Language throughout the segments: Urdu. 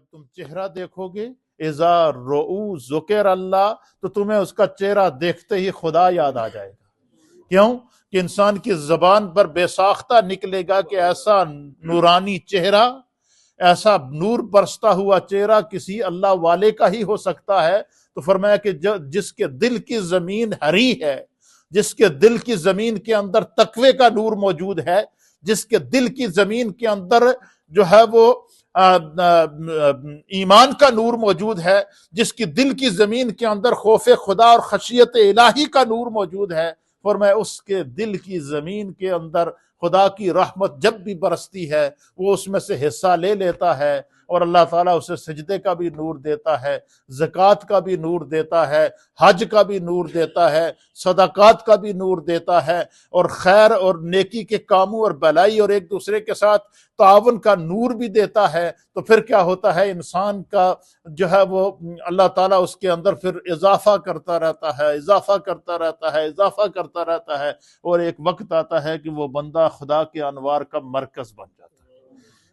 جب تم چہرہ دیکھو گے اذا رؤوا ذکر اللہ، تو تمہیں اس کا چہرہ دیکھتے ہی خدا یاد آ جائے گا۔ کیوں کہ انسان کی زبان پر بے ساختہ نکلے گا کہ ایسا نورانی چہرہ، ایسا نور برستا ہوا چہرہ کسی اللہ والے کا ہی ہو سکتا ہے۔ تو فرمایا کہ جس کے دل کی زمین ہری ہے، جس کے دل کی زمین کے اندر تقوی کا نور موجود ہے، جس کے دل کی زمین کے اندر جو ہے وہ ایمان کا نور موجود ہے، جس کی دل کی زمین کے اندر خوف خدا اور خشیت الہی کا نور موجود ہے، فرمایا اس کے دل کی زمین کے اندر خدا کی رحمت جب بھی برستی ہے وہ اس میں سے حصہ لے لیتا ہے، اور اللہ تعالیٰ اسے سجدے کا بھی نور دیتا ہے، زکوٰۃ کا بھی نور دیتا ہے، حج کا بھی نور دیتا ہے، صدقات کا بھی نور دیتا ہے، اور خیر اور نیکی کے کاموں اور بھلائی اور ایک دوسرے کے ساتھ تعاون کا نور بھی دیتا ہے۔ تو پھر کیا ہوتا ہے، انسان کا جو ہے وہ اللہ تعالیٰ اس کے اندر پھر اضافہ کرتا رہتا ہے، اضافہ کرتا رہتا ہے، اضافہ کرتا رہتا ہے، اور ایک وقت آتا ہے کہ وہ بندہ خدا کے انوار کا مرکز بن جاتا ہے۔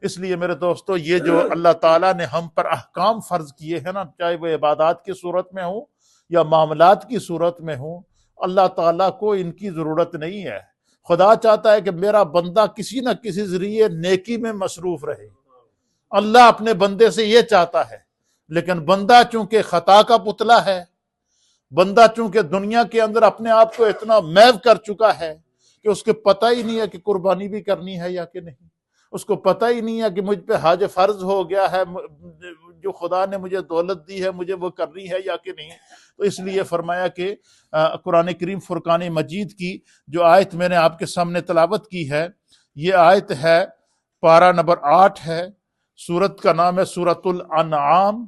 اس لیے میرے دوستو، یہ جو اللہ تعالیٰ نے ہم پر احکام فرض کیے ہیں نا، چاہے وہ عبادات کی صورت میں ہوں یا معاملات کی صورت میں ہوں، اللہ تعالیٰ کو ان کی ضرورت نہیں ہے۔ خدا چاہتا ہے کہ میرا بندہ کسی نہ کسی ذریعے نیکی میں مصروف رہے، اللہ اپنے بندے سے یہ چاہتا ہے۔ لیکن بندہ چونکہ خطا کا پتلا ہے، بندہ چونکہ دنیا کے اندر اپنے آپ کو اتنا محو کر چکا ہے کہ اس کو پتہ ہی نہیں ہے کہ قربانی بھی کرنی ہے یا کہ نہیں، اس کو پتہ ہی نہیں ہے کہ مجھ پہ حج فرض ہو گیا ہے، جو خدا نے مجھے دولت دی ہے مجھے وہ کرنی ہے یا کہ نہیں۔ تو اس لیے فرمایا کہ قرآن کریم فرقان مجید کی جو آیت میں نے آپ کے سامنے تلاوت کی ہے، یہ آیت ہے پارہ نمبر 8 ہے، سورت کا نام ہے سورۃ الانعام،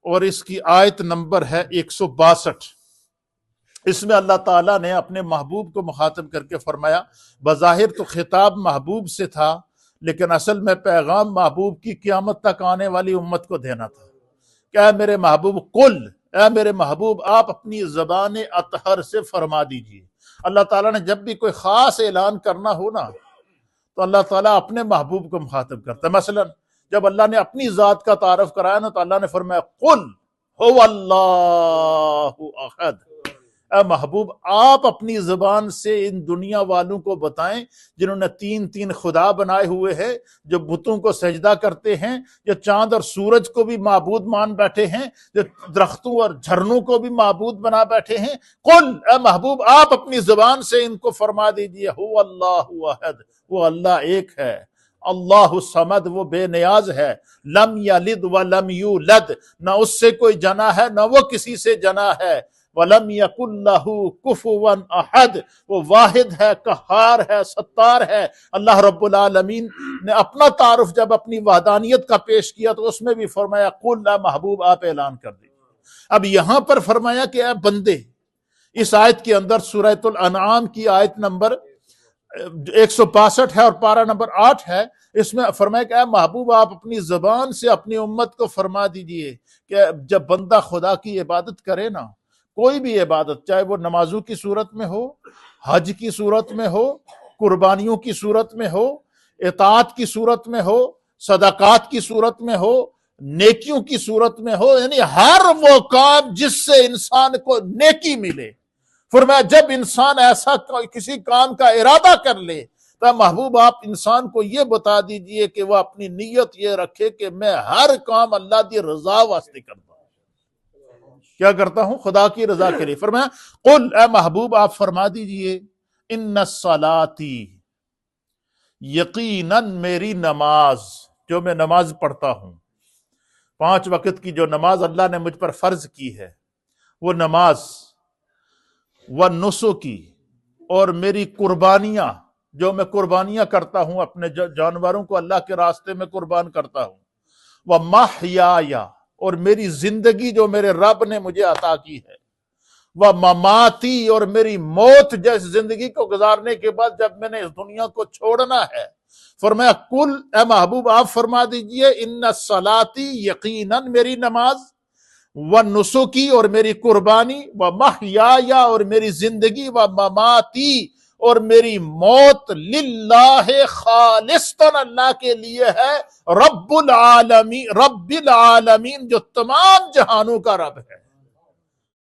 اور اس کی آیت نمبر ہے 162۔ اس میں اللہ تعالیٰ نے اپنے محبوب کو مخاطب کر کے فرمایا، بظاہر تو خطاب محبوب سے تھا، لیکن اصل میں پیغام محبوب کی قیامت تک آنے والی امت کو دینا تھا کہ اے میرے محبوب قل، اے میرے محبوب آپ اپنی زبان اطہر سے فرما دیجئے۔ اللہ تعالیٰ نے جب بھی کوئی خاص اعلان کرنا ہو نا تو اللہ تعالیٰ اپنے محبوب کو مخاطب کرتا ہے۔ مثلا جب اللہ نے اپنی ذات کا تعارف کرایا نا تو اللہ نے فرمایا قل هو اللہ احد، اے محبوب آپ اپنی زبان سے ان دنیا والوں کو بتائیں جنہوں نے تین خدا بنائے ہوئے ہیں، جو بتوں کو سجدہ کرتے ہیں، جو چاند اور سورج کو بھی معبود مان بیٹھے ہیں، جو درختوں اور جھرنوں کو بھی معبود بنا بیٹھے ہیں، قل اے محبوب آپ اپنی زبان سے ان کو فرما دیجئے هو اللہ احد، وہ اللہ ایک ہے، اللہ الصمد وہ بے نیاز ہے، لم یلد ولم یولد نہ اس سے کوئی جنا ہے نہ وہ کسی سے جنا ہے، وَلَمْ يَكُنْ لَهُ كُفُوًا أَحَدٌ وہ واحد ہے، قہار ہے، ستار ہے۔ اللہ رب العالمین نے اپنا تعارف جب اپنی وحدانیت کا پیش کیا تو اس میں بھی فرمایا قل اے محبوب آپ اعلان کر دیں۔ اب یہاں پر فرمایا کہ اے بندے، اس آیت کے اندر سورۃ الانعام کی آیت نمبر 162 ہے اور پارہ نمبر 8 ہے، اس میں فرمایا کہ اے محبوب آپ اپنی زبان سے اپنی امت کو فرما دیجئے کہ جب بندہ خدا کی عبادت کرے نا، کوئی بھی عبادت، چاہے وہ نمازوں کی صورت میں ہو، حج کی صورت میں ہو، قربانیوں کی صورت میں ہو، اطاعت کی صورت میں ہو، صدقات کی صورت میں ہو، نیکیوں کی صورت میں ہو، یعنی ہر وہ کام جس سے انسان کو نیکی ملے، فرمایا جب انسان ایسا کسی کام کا ارادہ کر لے تو محبوب آپ انسان کو یہ بتا دیجئے کہ وہ اپنی نیت یہ رکھے کہ میں ہر کام اللہ کی رضا واسطے کرتا ہوں، کیا کرتا ہوں؟ خدا کی رضا کے لیے۔ فرمایا قل اے محبوب آپ فرما دیجئے ان الصلاتی یقیناً میری نماز، جو میں نماز پڑھتا ہوں، 5 وقت کی جو نماز اللہ نے مجھ پر فرض کی ہے وہ نماز، ونسکی اور میری قربانیاں، جو میں قربانیاں کرتا ہوں اپنے جانوروں کو اللہ کے راستے میں قربان کرتا ہوں، ومحیایا اور میری زندگی جو میرے رب نے مجھے عطا کی ہے، ومماتی اور میری موت جیسی زندگی کو گزارنے کے بعد جب میں نے اس دنیا کو چھوڑنا ہے، فرمایا قل اے محبوب آپ فرما دیجئے ان الصلاتی یقیناً میری نماز، ونسکی اور میری قربانی، ومحیایا اور میری زندگی، ومماتی اور میری موت للہ خالصتاً اللہ کے لیے ہے، رب العالمین جو تمام جہانوں کا رب ہے۔